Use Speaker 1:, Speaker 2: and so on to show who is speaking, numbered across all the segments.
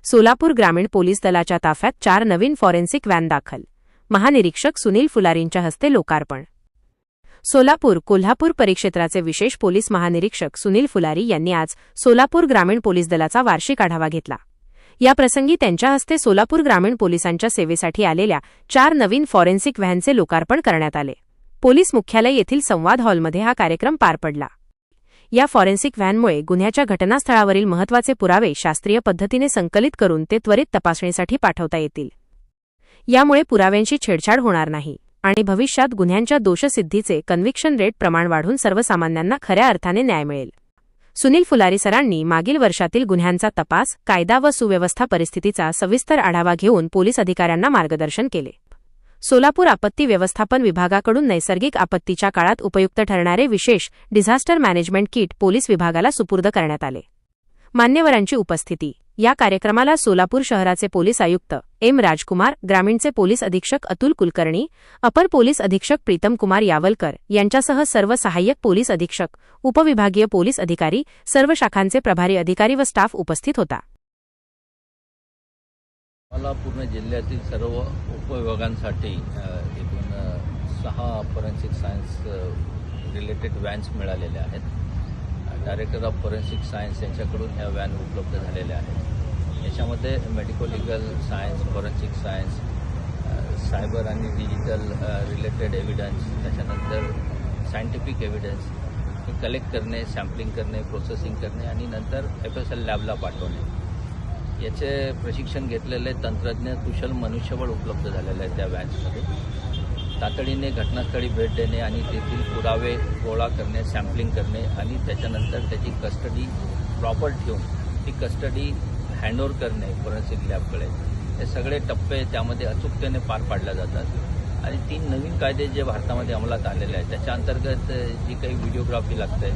Speaker 1: सोलापूर ग्रामीण पोलीस दलाच्या ताफ्यात 4 नवीन फॉरेन्सिक व्हॅन दाखल. महानिरीक्षक सुनील फुलारींच्या हस्ते लोकार्पण. सोलापूर कोल्हापूर परिक्षेत्राचे विशेष पोलीस महानिरीक्षक सुनील फुलारी यांनी आज सोलापूर ग्रामीण पोलीस दलाचा वार्षिक आढावा घेतला. या प्रसंगी त्यांच्या हस्ते सोलापूर ग्रामीण पोलिसांच्या सेवेसाठी आलेल्या 4 नवीन फॉरेन्सिक व्हॅनचे लोकार्पण करण्यात आले. पोलीस मुख्यालय येथील संवाद हॉलमध्ये हा कार्यक्रम पार पडला. या फॉरेन्सिक व्हॅनमुळे गुन्ह्याच्या घटनास्थळावरील महत्त्वाचे पुरावे शास्त्रीय पद्धतीने संकलित करून ते त्वरित तपासणीसाठी पाठवता येतील. यामुळे पुराव्यांशी छेडछाड होणार नाही आणि भविष्यात गुन्ह्यांच्या दोषसिद्धीचे कन्व्हिक्शन रेट प्रमाण वाढून सर्वसामान्यांना खऱ्या अर्थाने न्याय मिळेल. सुनील फुलारी सरांनी मागील वर्षातील गुन्ह्यांचा तपास, कायदा व सुव्यवस्था परिस्थितीचा सविस्तर आढावा घेऊन पोलीस अधिकाऱ्यांना मार्गदर्शन केले. सोलापूर आपत्ती व्यवस्थापन विभागाकडून नैसर्गिक आपत्तीच्या काळात उपयुक्त ठरणारे विशेष डिझास्टर मॅनेजमेंट किट पोलीस विभागाला सुपूर्द करण्यात आले. मान्यवरांची उपस्थिती. या कार्यक्रमाला सोलापूर शहराचे पोलीस आयुक्त एम. राजकुमार, ग्रामीणचे पोलीस अधीक्षक अतुल कुलकर्णी, अपर पोलीस अधीक्षक प्रीतम कुमार यावलकर यांच्यासह सर्व सहाय्यक पोलीस अधीक्षक, उपविभागीय पोलीस अधिकारी, सर्व शाखांचे प्रभारी अधिकारी व स्टाफ उपस्थित होता.
Speaker 2: मला पूर्ण जिल्ह्यातील सर्व उपविभागांसाठी एकूण 6 फॉरेन्सिक सायन्स रिलेटेड व्हॅन्स मिळालेल्या आहेत. डायरेक्टर ऑफ फॉरेन्सिक सायन्स यांच्याकडून ह्या व्हॅन उपलब्ध झालेल्या आहेत. याच्यामध्ये medico legal science, forensic science, cyber आणि डिजिटल रिलेटेड एव्हिडन्स, त्याच्यानंतर सायंटिफिक एव्हिडन्स हे कलेक्ट करणे, सॅम्पलिंग करणे, प्रोसेसिंग करणे आणि नंतर FSL लॅबला पाठवणे याचे प्रशिक्षण घेतलेले तंत्रज्ञ, कुशल मनुष्यबळ उपलब्ध झालेले आहे. त्या व्हॅन्समध्ये तातडीने घटनास्थळी भेट देणे आणि तेथील पुरावे गोळा करणे, सॅम्पलिंग करणे आणि त्याच्यानंतर त्याची कस्टडी प्रॉपर ठेवून ती कस्टडी हँडओव्हर करणे फॉरेन्सिक लॅबकडे. हे सगळे टप्पे त्यामध्ये अचूकतेने पार पाडले जातात. आणि 3 नवीन कायदे जे भारतामध्ये अंमलात आलेले आहेत त्याच्या अंतर्गत जी काही व्हिडिओग्राफी लागते,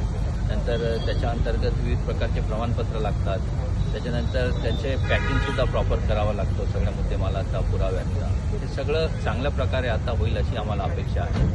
Speaker 2: नंतर त्याच्या अंतर्गत विविध प्रकारचे प्रमाणपत्र लागतात, त्याच्यानंतर त्याचे पॅकिंगसुद्धा प्रॉपर करावं लागतं सगळ्या मुद्देमालाचा, पुराव्यांचा. हे सगळं चांगल्या प्रकारे आता होईल अशी आम्हाला अपेक्षा आहे.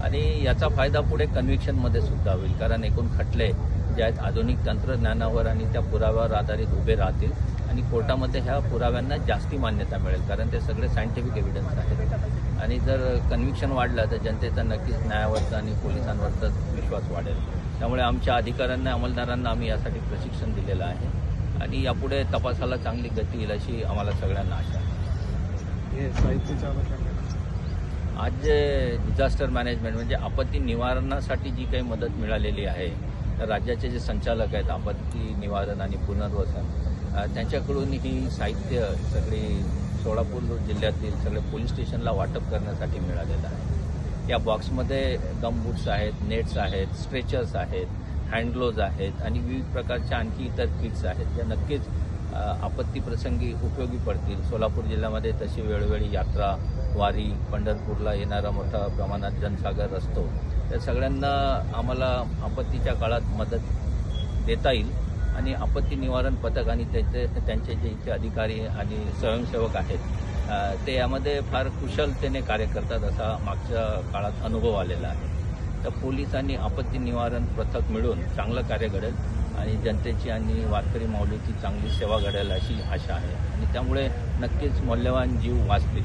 Speaker 2: आणि याचा फायदा पुढे कन्व्हिक्शनमध्ये सुद्धा होईल, कारण एकूण खटले जे आहेत आधुनिक तंत्रज्ञानावर आणि त्या पुराव्यावर आधारित उभे राहतील आणि कोर्टामध्ये ह्या पुराव्यांना जास्ती मान्यता मिळेल, कारण ते सगळे सायंटिफिक एव्हिडन्स आहेत. आणि जर कन्व्हिक्शन वाढलं तर जनतेचा नक्कीच न्यायावरचा आणि पोलिसांवरचाच विश्वास वाढेल. त्यामुळे आमच्या अधिकाऱ्यांना, अंमलदारांना आम्ही यासाठी प्रशिक्षण दिलेलं आहे आणि यापुढे तपासाला चांगली गती येईल अशी आम्हाला सगळ्यांना आशा आहे. आज जे डिझास्टर मॅनेजमेंट म्हणजे आपत्ती निवारणासाठी जी काही मदत मिळालेली आहे, तर राज्याचे जे संचालक आहेत आपत्ती निवारण आणि पुनर्वसन, त्यांच्याकडून ही साहित्य सगळी सोलापूर जिल्ह्यातील सगळे पोलीस स्टेशनला वाटप करण्यासाठी मिळालेलं आहे. या बॉक्समध्ये गमबूट्स आहेत, नेट्स आहेत, स्ट्रेचर्स आहेत, हँडग्लोव्ज आहेत आणि विविध प्रकारच्या आणखी इतर किट्स आहेत. त्या नक्कीच आपत्तीप्रसंगी उपयोगी पडतील. सोलापूर जिल्ह्यामध्ये तशी वेळोवेळी यात्रा, वारी, पंढरपूरला येणारा मोठ्या प्रमाणात जनसागर असतो. त्या सगळ्यांना आम्हाला आपत्तीच्या काळात मदत देता येईल आणि आपत्ती निवारण पथक आणि त्यांचे जे इथे अधिकारी आणि स्वयंसेवक आहेत ते यामध्ये फार कुशलतेने कार्य करतात असा मागच्या काळात अनुभव आलेला आहे. तर पोलीस आणि आपत्ती निवारण पथक मिळून चांगलं कार्य घडेल आणि जनतेची आणि वारकरी माऊलीची चांगली सेवा घडेल अशी आशा आहे आणि त्यामुळे नक्कीच मौल्यवान जीव वाचतील.